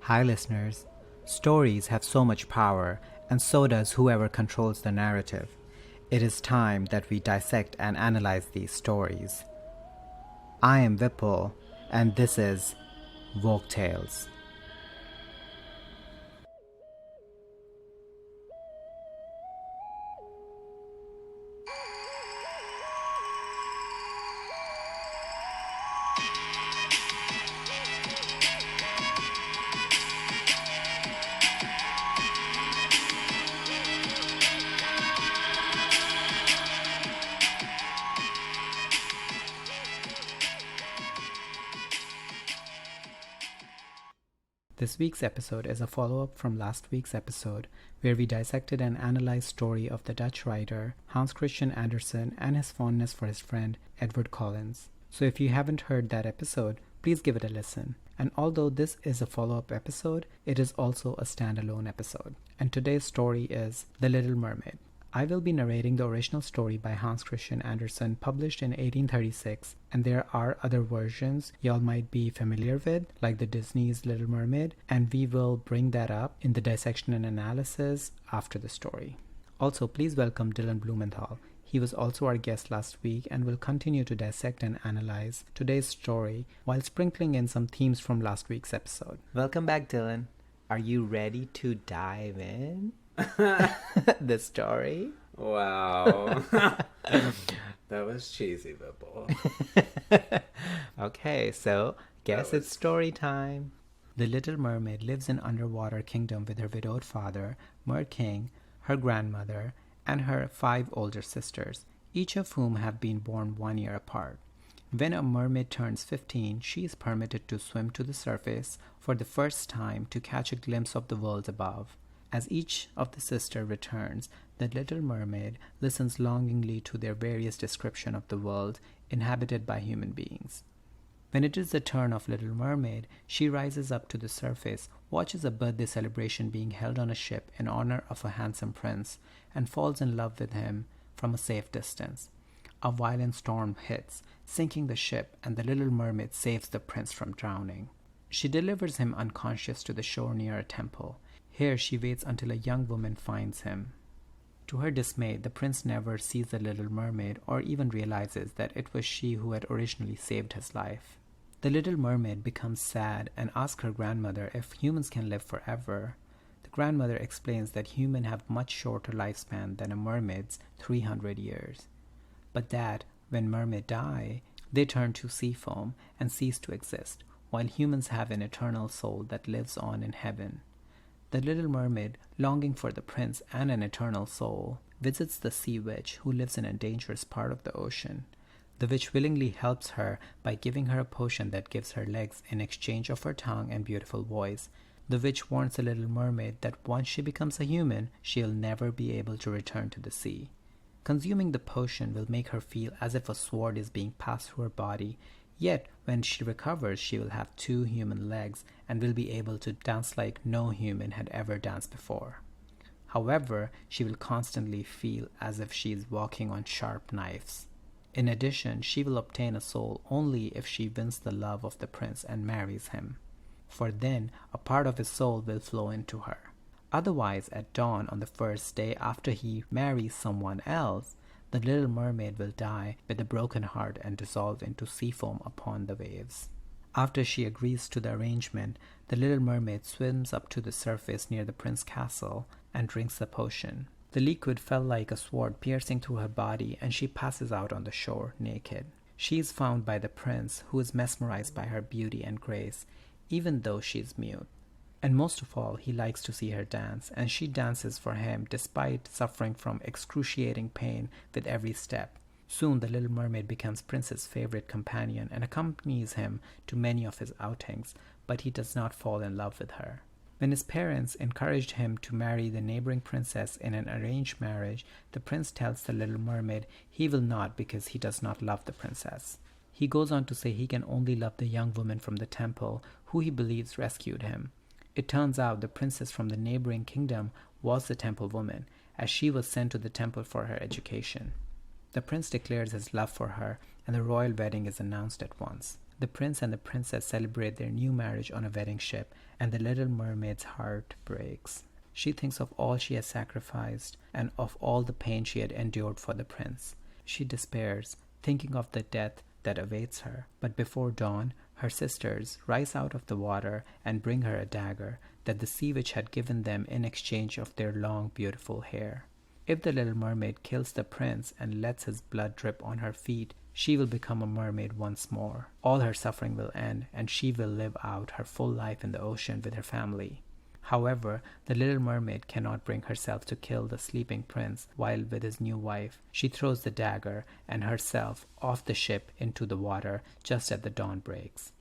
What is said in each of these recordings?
Hi, listeners. Stories have so much power, and so does whoever controls the narrative. It is time that we dissect and analyze these stories. I am Vipul, and this is WokeTales. This week's episode is a follow-up from last week's episode, where we dissected and analyzed story of the Dutch writer Hans Christian Andersen and his fondness for his friend Edward Collins. So if you haven't heard that episode, please give it a listen. And although this is a follow-up episode, it is also a standalone episode. And today's story is The Little Mermaid. I will be narrating the original story by Hans Christian Andersen, published in 1836, and there are other versions y'all might be familiar with, like the Disney's Little Mermaid, and we will bring that up in the dissection and analysis after the story. Also, please welcome Dylan Blumenthal. He was also our guest last week and will continue to dissect and analyze today's story while sprinkling in some themes from last week's episode. Welcome back, Dylan. Are you ready to dive in? The story? Wow. That was cheesy, Vipul. Okay, so guess it's story time. The Little Mermaid lives in underwater kingdom with her widowed father, Mer King, her grandmother, and her 5 older sisters, each of whom have been born 1 year apart. When a mermaid turns 15, she is permitted to swim to the surface for the first time to catch a glimpse of the world above. As each of the sisters returns, the Little Mermaid listens longingly to their various description of the world inhabited by human beings. When it is the turn of Little Mermaid, she rises up to the surface, watches a birthday celebration being held on a ship in honor of a handsome prince, and falls in love with him from a safe distance. A violent storm hits, sinking the ship, and the Little Mermaid saves the prince from drowning. She delivers him unconscious to the shore near a temple. Here she waits until a young woman finds him. To her dismay, the prince never sees the Little Mermaid or even realizes that it was she who had originally saved his life. The Little Mermaid becomes sad and asks her grandmother if humans can live forever. The grandmother explains that humans have much shorter lifespan than a mermaid's 300 years, but that when mermaids die, they turn to sea foam and cease to exist, while humans have an eternal soul that lives on in heaven. The Little Mermaid, longing for the prince and an eternal soul, visits the sea witch who lives in a dangerous part of the ocean. The witch willingly helps her by giving her a potion that gives her legs in exchange of her tongue and beautiful voice. The witch warns the Little Mermaid that once she becomes a human, she'll never be able to return to the sea. Consuming the potion will make her feel as if a sword is being passed through her body. Yet, when she recovers, she will have 2 human legs and will be able to dance like no human had ever danced before. However, she will constantly feel as if she is walking on sharp knives. In addition, she will obtain a soul only if she wins the love of the prince and marries him, for then a part of his soul will flow into her. Otherwise, at dawn on the first day after he marries someone else, the Little Mermaid will die with a broken heart and dissolve into sea foam upon the waves. After she agrees to the arrangement, the Little Mermaid swims up to the surface near the prince's castle and drinks the potion. The liquid felt like a sword piercing through her body, and she passes out on the shore naked. She is found by the prince, who is mesmerized by her beauty and grace, even though she is mute. And most of all, he likes to see her dance, and she dances for him despite suffering from excruciating pain with every step. Soon the Little Mermaid becomes Prince's favorite companion and accompanies him to many of his outings, but he does not fall in love with her. When his parents encouraged him to marry the neighboring princess in an arranged marriage, the prince tells the Little Mermaid he will not because he does not love the princess. He goes on to say he can only love the young woman from the temple who he believes rescued him. It turns out the princess from the neighboring kingdom was the temple woman, as she was sent to the temple for her education. The prince declares his love for her, and the royal wedding is announced at once. The prince and the princess celebrate their new marriage on a wedding ship, and the little mermaid's heart breaks. She thinks of all she has sacrificed and of all the pain she had endured for the prince. She despairs, thinking of the death that awaits her. But before dawn, her sisters rise out of the water and bring her a dagger that the sea witch had given them in exchange of their long, beautiful hair. If the little mermaid kills the prince and lets his blood drip on her feet, she will become a mermaid once more. All her suffering will end, and she will live out her full life in the ocean with her family. However, the little mermaid cannot bring herself to kill the sleeping prince while with his new wife. She throws the dagger and herself off the ship into the water just as the dawn breaks.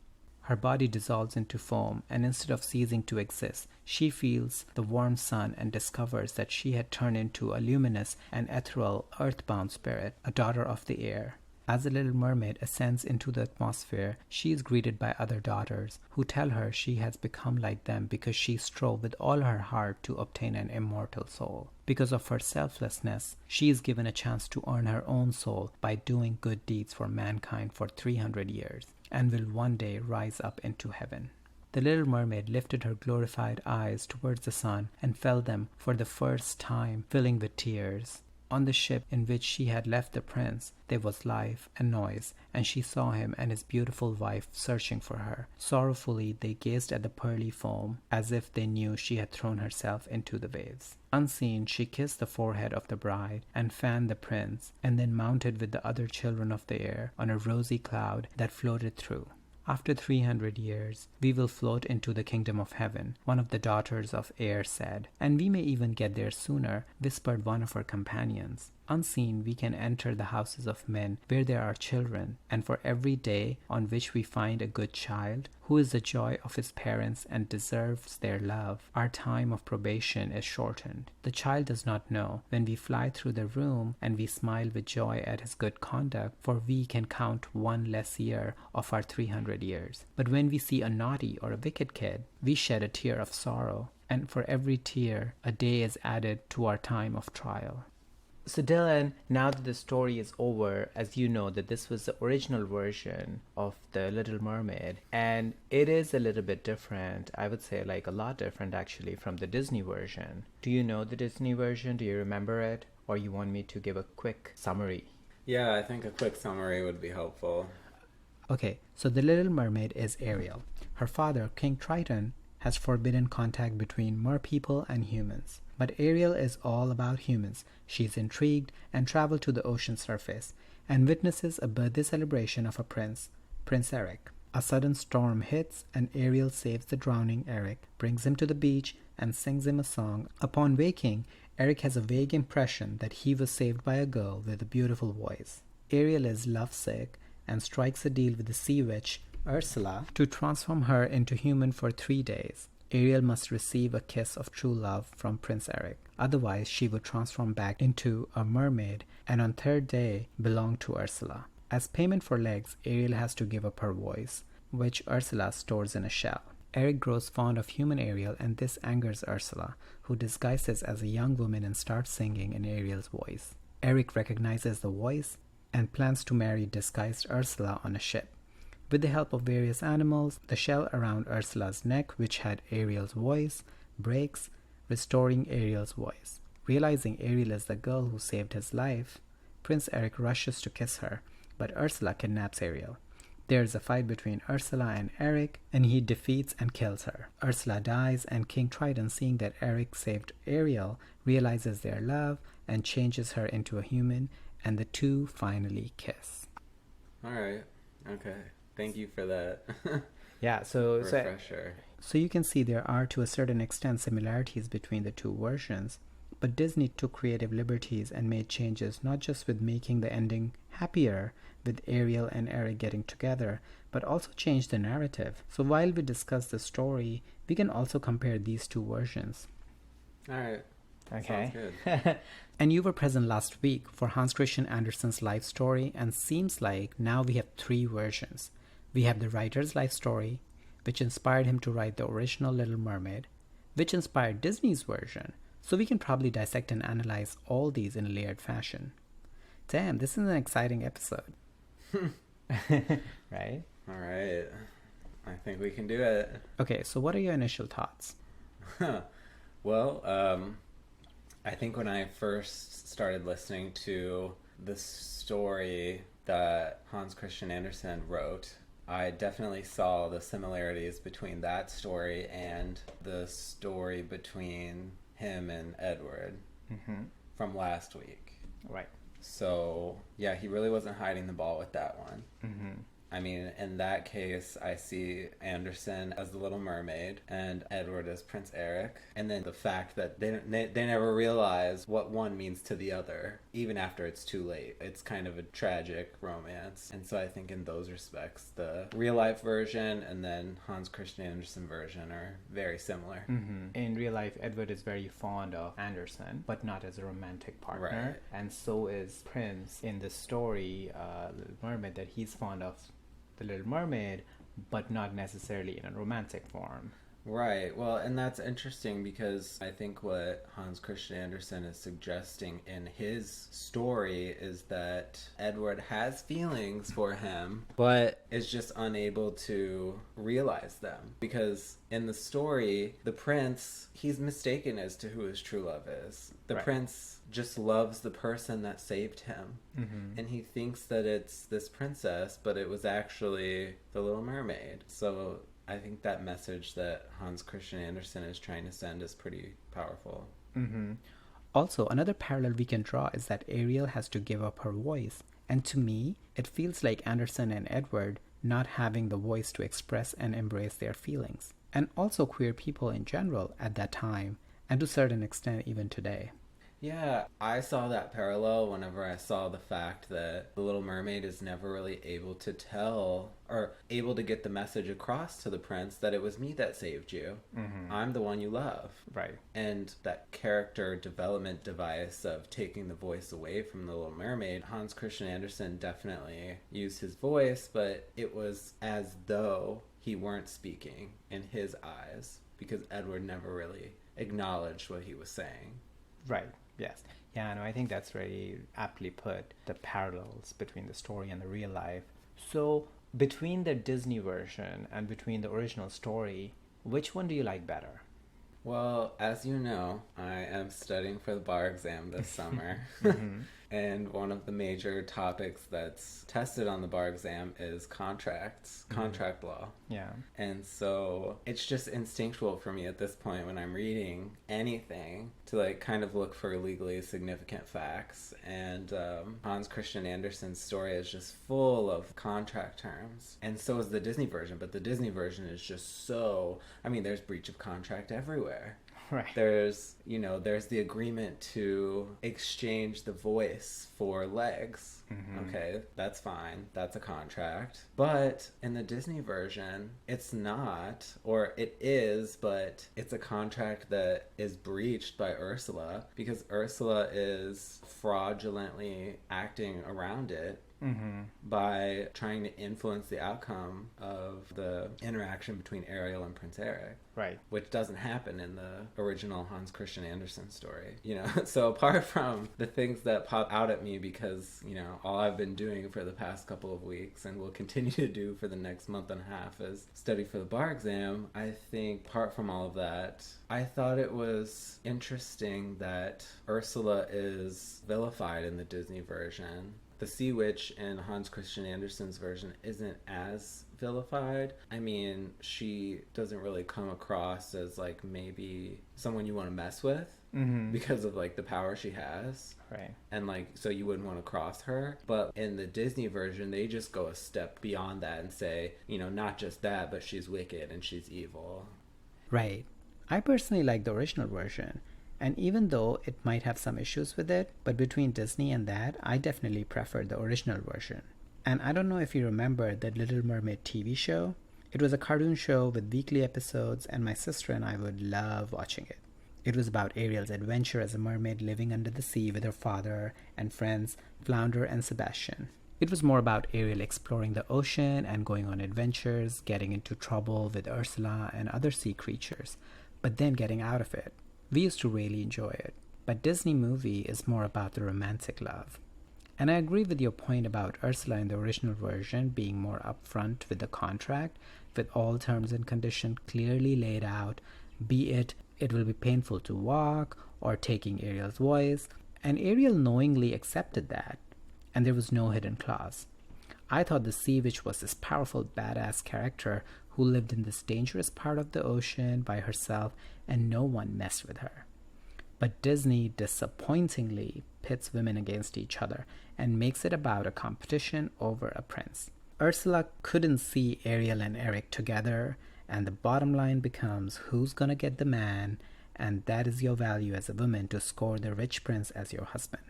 Her body dissolves into foam, and instead of ceasing to exist, she feels the warm sun and discovers that she had turned into a luminous and ethereal earthbound spirit, a daughter of the air. As the little mermaid ascends into the atmosphere, she is greeted by other daughters who tell her she has become like them because she strove with all her heart to obtain an immortal soul. Because of her selflessness, she is given a chance to earn her own soul by doing good deeds for mankind for 300 years, and will one day rise up into heaven. The little mermaid lifted her glorified eyes towards the sun and felt them for the first time filling with tears. On the ship in which she had left the prince, there was life and noise, and she saw him and his beautiful wife searching for her. Sorrowfully they gazed at the pearly foam, as if they knew she had thrown herself into the waves. Unseen, she kissed the forehead of the bride and fanned the prince, and then mounted with the other children of the air on a rosy cloud that floated through. After 300 years, we will float into the kingdom of heaven, one of the daughters of air said. And we may even get there sooner, whispered one of her companions. Unseen, we can enter the houses of men where there are children, and for every day on which we find a good child, who is the joy of his parents and deserves their love, our time of probation is shortened. The child does not know when we fly through the room and we smile with joy at his good conduct, for we can count one less year of our 300 years. But when we see a naughty or a wicked kid, we shed a tear of sorrow, and for every tear, a day is added to our time of trial. So Dylan, now that the story is over, as you know that this was the original version of The Little Mermaid, and it is a little bit different, I would say like a lot different actually from the Disney version. Do you know the Disney version? Do you remember it? Or you want me to give a quick summary? Yeah, I think a quick summary would be helpful. Okay, so The Little Mermaid is Ariel. Her father, King Triton, has forbidden contact between merpeople and humans. But Ariel is all about humans. She is intrigued and travels to the ocean surface and witnesses a birthday celebration of a prince, Prince Eric. A sudden storm hits and Ariel saves the drowning Eric, brings him to the beach and sings him a song. Upon waking, Eric has a vague impression that he was saved by a girl with a beautiful voice. Ariel is lovesick and strikes a deal with the sea witch, Ursula, to transform her into human for 3 days. Ariel must receive a kiss of true love from Prince Eric. Otherwise, she would transform back into a mermaid and on third day belong to Ursula. As payment for legs, Ariel has to give up her voice, which Ursula stores in a shell. Eric grows fond of human Ariel, and this angers Ursula, who disguises as a young woman and starts singing in Ariel's voice. Eric recognizes the voice and plans to marry disguised Ursula on a ship. With the help of various animals, the shell around Ursula's neck, which had Ariel's voice, breaks, restoring Ariel's voice. Realizing Ariel is the girl who saved his life, Prince Eric rushes to kiss her, but Ursula kidnaps Ariel. There is a fight between Ursula and Eric, and he defeats and kills her. Ursula dies, and King Triton, seeing that Eric saved Ariel, realizes their love and changes her into a human, and the two finally kiss. All right. Okay. Thank you for that. Yeah, so refresher. So you can see there are to a certain extent similarities between the two versions, but Disney took creative liberties and made changes not just with making the ending happier with Ariel and Eric getting together, but also changed the narrative. So while we discuss the story, we can also compare these two versions. All right. Okay. Sounds good. And you were present last week for Hans Christian Andersen's life story, and seems like now we have 3 versions. We have the writer's life story, which inspired him to write the original Little Mermaid, which inspired Disney's version. So we can probably dissect and analyze all these in a layered fashion. Damn, this is an exciting episode. Right? All right. I think we can do it. Okay, so what are your initial thoughts? Well, I think when I first started listening to the story that Hans Christian Andersen wrote, I definitely saw the similarities between that story and the story between him and Edward from last week. Right. So, yeah, he really wasn't hiding the ball with that one. I mean, in that case, I see Andersen as the Little Mermaid and Edward as Prince Eric. And then the fact that they never realize what one means to the other, even after it's too late. It's kind of a tragic romance. And so I think in those respects, the real-life version and then Hans Christian Andersen version are very similar. In real life, Edward is very fond of Andersen, but not as a romantic partner. Right. And so is Prince in the story, Little Mermaid, that he's fond of the Little Mermaid, but not necessarily in a romantic form. Right. Well, and that's interesting because I think what Hans Christian Andersen is suggesting in his story is that Edward has feelings for him, but is just unable to realize them. Because in the story, the prince, he's mistaken as to who his true love is. The prince just loves the person that saved him. And he thinks that it's this princess, but it was actually the Little Mermaid. So I think that message that Hans Christian Andersen is trying to send is pretty powerful. Also, another parallel we can draw is that Ariel has to give up her voice. And to me, it feels like Andersen and Edward not having the voice to express and embrace their feelings. And also queer people in general at that time, and to a certain extent even today. Yeah, I saw that parallel whenever I saw the fact that the Little Mermaid is never really able to tell or able to get the message across to the prince that it was me that saved you. I'm the one you love. Right. And that character development device of taking the voice away from the Little Mermaid, Hans Christian Andersen definitely used his voice, but it was as though he weren't speaking in his eyes because Edward never really acknowledged what he was saying. Right. Yes. Yeah, no, I think that's very aptly put, the parallels between the story and the real life. So, between the Disney version and between the original story, which one do you like better? Well, as you know, I am studying for the bar exam this summer. And one of the major topics that's tested on the bar exam is contract law. Yeah. And so it's just instinctual for me at this point when I'm reading anything to like kind of look for legally significant facts. And Hans Christian Andersen's story is just full of contract terms. And so is the Disney version, but the Disney version is just so, I mean, there's breach of contract everywhere. Right. There's the agreement to exchange the voice for legs. Okay, that's fine. That's a contract. But in the Disney version, it's not, or it is, but it's a contract that is breached by Ursula because Ursula is fraudulently acting around it. By trying to influence the outcome of the interaction between Ariel and Prince Eric. Right. Which doesn't happen in the original Hans Christian Andersen story. You know, so apart from the things that pop out at me because, you know, all I've been doing for the past couple of weeks and will continue to do for the next month and a half is study for the bar exam, I think apart from all of that, I thought it was interesting that Ursula is vilified in the Disney version. The Sea Witch in Hans Christian Andersen's version isn't as vilified. I mean, she doesn't really come across as like maybe someone you want to mess with because of like the power she has. Right. And like, so you wouldn't want to cross her. But in the Disney version, they just go a step beyond that and say, you know, not just that, but she's wicked and she's evil. Right. I personally like the original version. And even though it might have some issues with it, but between Disney and that, I definitely prefer the original version. And I don't know if you remember the Little Mermaid TV show. It was a cartoon show with weekly episodes, and my sister and I would love watching it. It was about Ariel's adventure as a mermaid living under the sea with her father and friends, Flounder and Sebastian. It was more about Ariel exploring the ocean and going on adventures, getting into trouble with Ursula and other sea creatures, but then getting out of it. We used to really enjoy it. But Disney movie is more about the romantic love. And I agree with your point about Ursula in the original version being more upfront with the contract, with all terms and conditions clearly laid out, be it will be painful to walk, or taking Ariel's voice, and Ariel knowingly accepted that, and there was no hidden clause. I thought the Sea Witch was this powerful badass character who lived in this dangerous part of the ocean by herself and no one messed with her. But Disney disappointingly pits women against each other and makes it about a competition over a prince. Ursula couldn't see Ariel and Eric together, and the bottom line becomes who's gonna get the man, and that is your value as a woman to score the rich prince as your husband.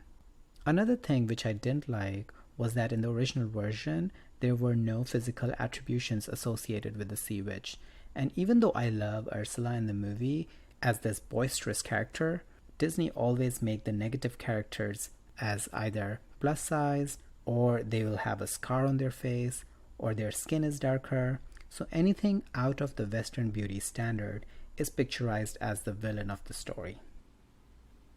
Another thing which I didn't like was that in the original version, there were no physical attributions associated with the Sea Witch. And even though I love Ursula in the movie as this boisterous character, Disney always make the negative characters as either plus size, or they will have a scar on their face, or their skin is darker. So anything out of the Western beauty standard is picturized as the villain of the story.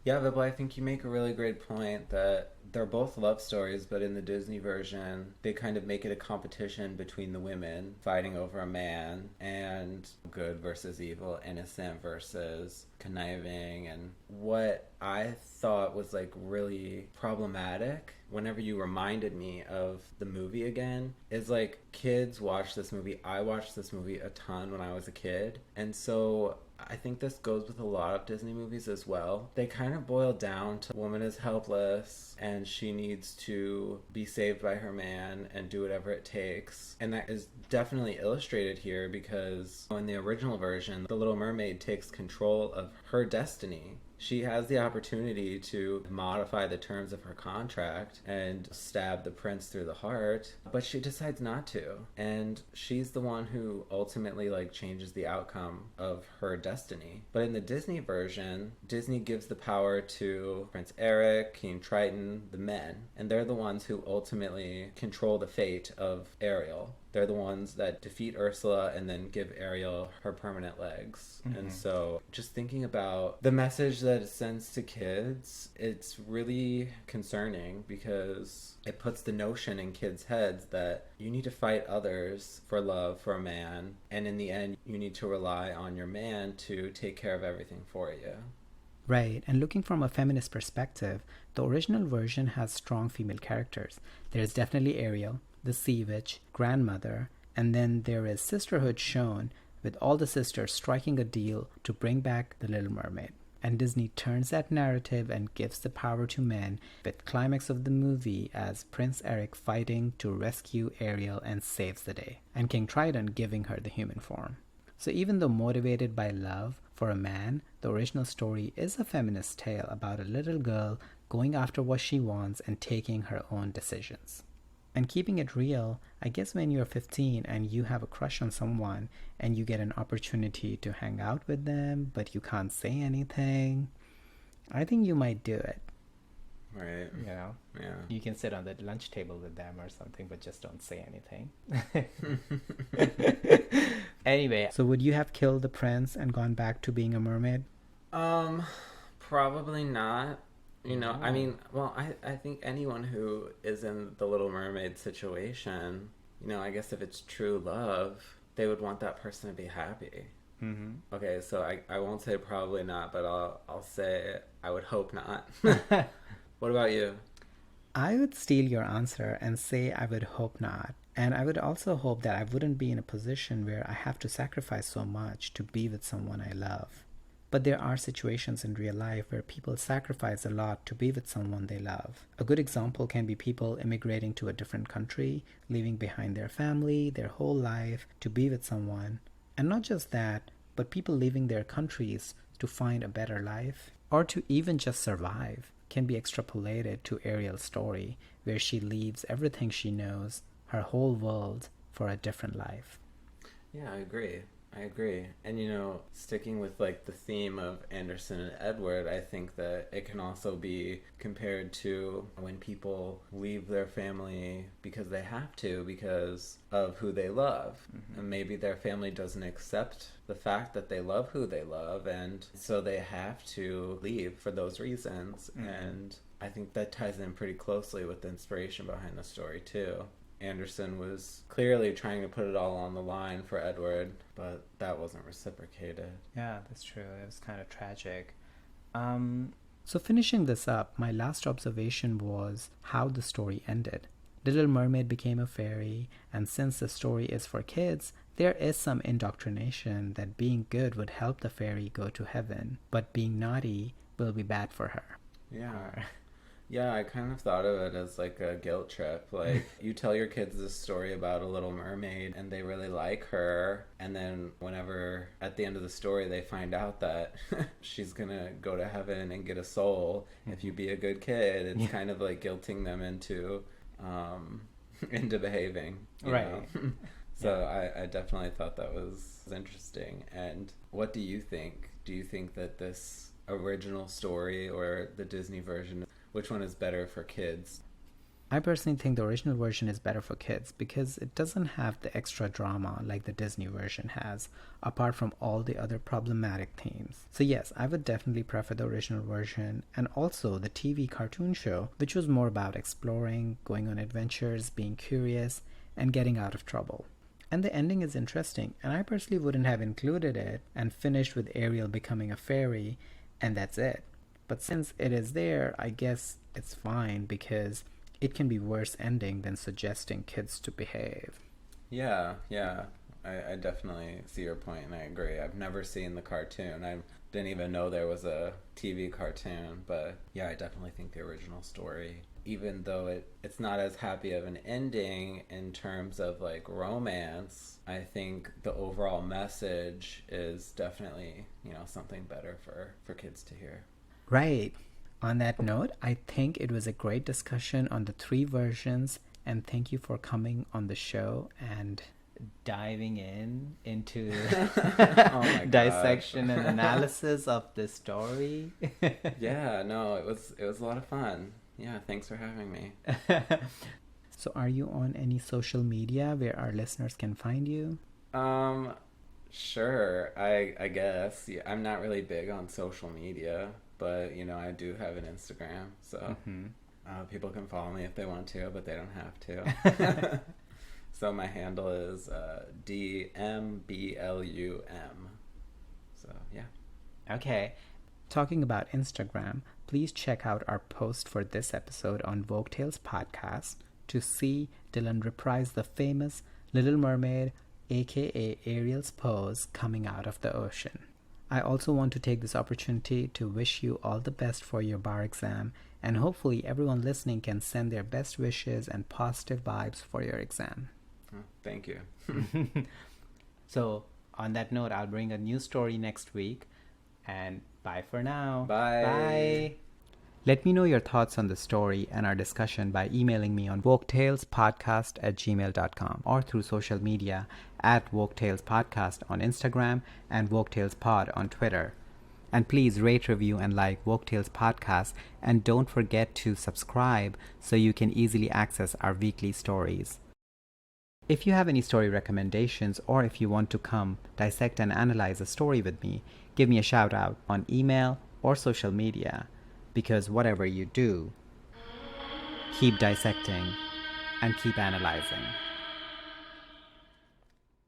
Yeah, but I think you make a really great point that they're both love stories, but in the Disney version, they kind of make it a competition between the women fighting over a man, and good versus evil, innocent versus conniving. And what I thought was like really problematic whenever you reminded me of the movie again is like kids watch this movie. I watched this movie a ton when I was a kid, and so I think this goes with a lot of Disney movies as well. They kind of boil down to woman is helpless and she needs to be saved by her man and do whatever it takes. And that is definitely illustrated here because in the original version, the Little Mermaid takes control of her destiny. She has the opportunity to modify the terms of her contract and stab the prince through the heart, but she decides not to. And she's the one who ultimately like changes the outcome of her destiny. But in the Disney version, Disney gives the power to Prince Eric, King Triton, the men, and they're the ones who ultimately control the fate of Ariel. They're the ones that defeat Ursula and then give Ariel her permanent legs. Mm-hmm. And so just thinking about the message that it sends to kids, it's really concerning because it puts the notion in kids' heads that you need to fight others for love for a man. And in the end, you need to rely on your man to take care of everything for you. Right, and looking from a feminist perspective, the original version has strong female characters. There's definitely Ariel, the Sea Witch, grandmother, and then there is sisterhood shown with all the sisters striking a deal to bring back the Little Mermaid. And Disney turns that narrative and gives the power to men with climax of the movie as Prince Eric fighting to rescue Ariel and saves the day, and King Triton giving her the human form. So even though motivated by love for a man, the original story is a feminist tale about a little girl going after what she wants and taking her own decisions. And keeping it real, I guess when you're 15 and you have a crush on someone and you get an opportunity to hang out with them, but you can't say anything, I think you might do it. Right. You know? Yeah. You can sit on the lunch table with them or something, but just don't say anything. Anyway, so would you have killed the prince and gone back to being a mermaid? Probably not. You know, I mean, well, I think anyone who is in the Little Mermaid situation, you know, I guess if it's true love, they would want that person to be happy. Mm-hmm. Okay, so I won't say probably not, but I'll say I would hope not. What about you? I would steal your answer and say I would hope not. And I would also hope that I wouldn't be in a position where I have to sacrifice so much to be with someone I love. But there are situations in real life where people sacrifice a lot to be with someone they love. A good example can be people immigrating to a different country, leaving behind their family, their whole life, to be with someone. And not just that, but people leaving their countries to find a better life, or to even just survive, can be extrapolated to Ariel's story, where she leaves everything she knows, her whole world, for a different life. Yeah, I agree. And, you know, sticking with, like, the theme of Andersen and Edward, I think that it can also be compared to when people leave their family because they have to, because of who they love. Mm-hmm. And maybe their family doesn't accept the fact that they love who they love, and so they have to leave for those reasons. Mm-hmm. And I think that ties in pretty closely with the inspiration behind the story too. Andersen was clearly trying to put it all on the line for Edward, but that wasn't reciprocated. Yeah, that's true. It was kind of tragic. So finishing this up, my last observation was how the story ended. Little Mermaid became a fairy, and since the story is for kids, there is some indoctrination that being good would help the fairy go to heaven, but being naughty will be bad for her. Yeah. Yeah, I kind of thought of it as like a guilt trip. Like, you tell your kids this story about a Little Mermaid and they really like her, and then whenever at the end of the story they find out that she's gonna go to heaven and get a soul if you be a good kid, it's kind of like guilting them into behaving, you know? So I definitely thought that was interesting. And what do you think? Do you think that this original story or the Disney version, which one is better for kids? I personally think the original version is better for kids because it doesn't have the extra drama like the Disney version has, apart from all the other problematic themes. So yes, I would definitely prefer the original version, and also the TV cartoon show, which was more about exploring, going on adventures, being curious, and getting out of trouble. And the ending is interesting, and I personally wouldn't have included it and finished with Ariel becoming a fairy, and that's it. But since it is there, I guess it's fine because it can be worse ending than suggesting kids to behave. Yeah. I definitely see your point, and I agree. I've never seen the cartoon. I didn't even know there was a TV cartoon, but yeah, I definitely think the original story, even though it's not as happy of an ending in terms of like romance, I think the overall message is definitely, something better for kids to hear. Right. On that note, I think it was a great discussion on the 3 versions, and thank you for coming on the show and diving into dissection and analysis of this story. Yeah, no, it was a lot of fun. Yeah, thanks for having me. So are you on any social media where our listeners can find you? Sure, I guess. Yeah, I'm not really big on social media, but I do have an Instagram, so people can follow me if they want to, but they don't have to. So my handle is DMBLUM. So yeah. Okay. Talking about Instagram, please check out our post for this episode on WokeTales podcast to see Dylan reprise the famous Little Mermaid, aka Ariel's pose, coming out of the ocean. I also want to take this opportunity to wish you all the best for your bar exam, and hopefully everyone listening can send their best wishes and positive vibes for your exam. Oh, thank you. So, on that note, I'll bring a new story next week, and bye for now. Bye. Bye. Let me know your thoughts on the story and our discussion by emailing me on woketalespodcast@gmail.com or through social media at WokeTalesPodcast on Instagram and WokeTalesPod on Twitter. And please rate, review, and like WokeTales Podcast, and don't forget to subscribe so you can easily access our weekly stories. If you have any story recommendations, or if you want to come dissect and analyze a story with me, give me a shout out on email or social media, because whatever you do, keep dissecting and keep analyzing.